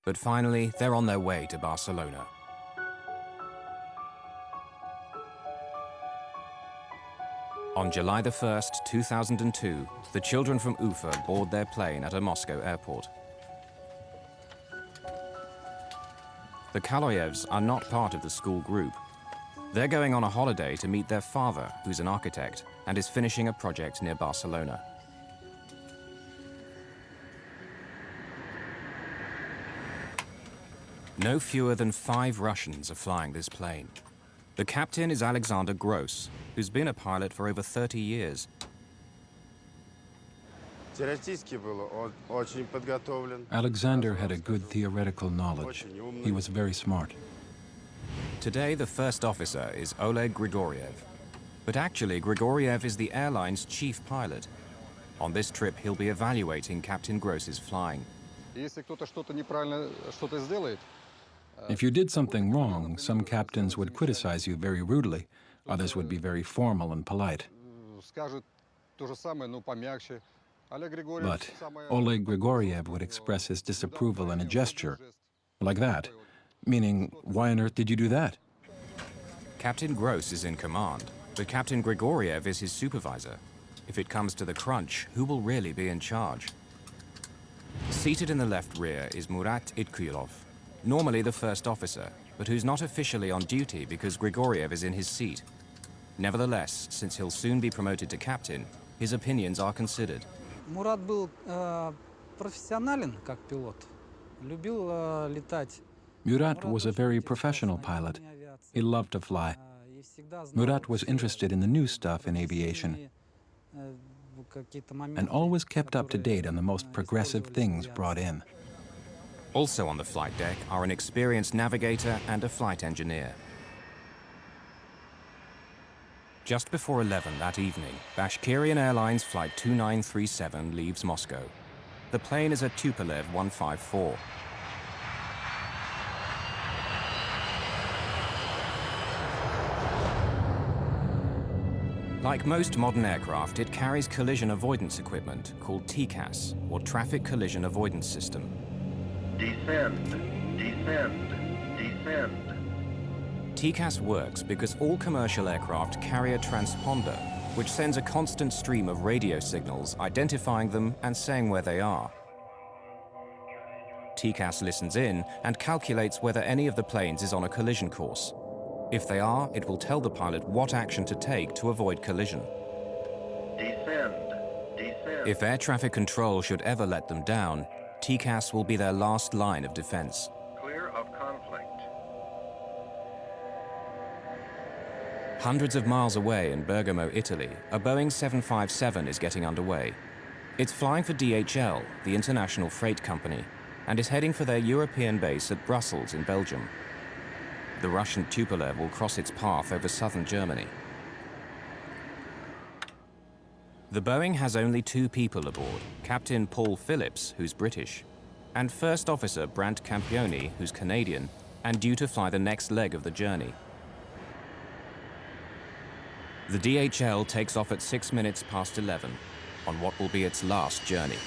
But finally, they're on their way to Barcelona. On July the 1st, 2002, the children from Ufa board their plane at a Moscow airport. The Kaloyevs are not part of the school group. They're going on a holiday to meet their father, who's an architect, and is finishing a project near Barcelona. No fewer than 5 Russians are flying this plane. The captain is Alexander Gross, who's been a pilot for over 30 years. Alexander had a good theoretical knowledge. He was very smart. Today, the first officer is Oleg Grigoriev. But actually, Grigoriev is the airline's chief pilot. On this trip, he'll be evaluating Captain Gross's flying. If you did something wrong, some captains would criticize you very rudely. Others would be very formal and polite. But Oleg Grigoriev would express his disapproval in a gesture, like that, meaning, why on earth did you do that? Captain Gross is in command, but Captain Grigoriev is his supervisor. If it comes to the crunch, who will really be in charge? Seated in the left rear is Murat Itkuyilov, normally the first officer, but who's not officially on duty because Grigoriev is in his seat. Nevertheless, since he'll soon be promoted to captain, his opinions are considered. Murat был профессионален как пилот. Любил летать. Murat was a very professional pilot. He loved to fly. Murat was interested in the new stuff in aviation and always kept up to date on the most progressive things brought in. Also on the flight deck are an experienced navigator and a flight engineer. Just before 11 that evening, Bashkirian Airlines Flight 2937 leaves Moscow. The plane is a Tupolev 154. Like most modern aircraft, it carries collision avoidance equipment called TCAS, or Traffic Collision Avoidance System. Descend, descend, descend. TCAS works because all commercial aircraft carry a transponder, which sends a constant stream of radio signals identifying them and saying where they are. TCAS listens in and calculates whether any of the planes is on a collision course. If they are, it will tell the pilot what action to take to avoid collision. Descend, descend. If air traffic control should ever let them down, TCAS will be their last line of defense. Clear of conflict. Hundreds of miles away in Bergamo, Italy, a Boeing 757 is getting underway. It's flying for DHL, the international freight company, and is heading for their European base at Brussels in Belgium. The Russian Tupolev will cross its path over southern Germany. The Boeing has only 2 people aboard, Captain Paul Phillips, who's British, and First Officer Brant Campioni, who's Canadian, and due to fly the next leg of the journey. The DHL takes off at 6 minutes past 11 on what will be its last journey.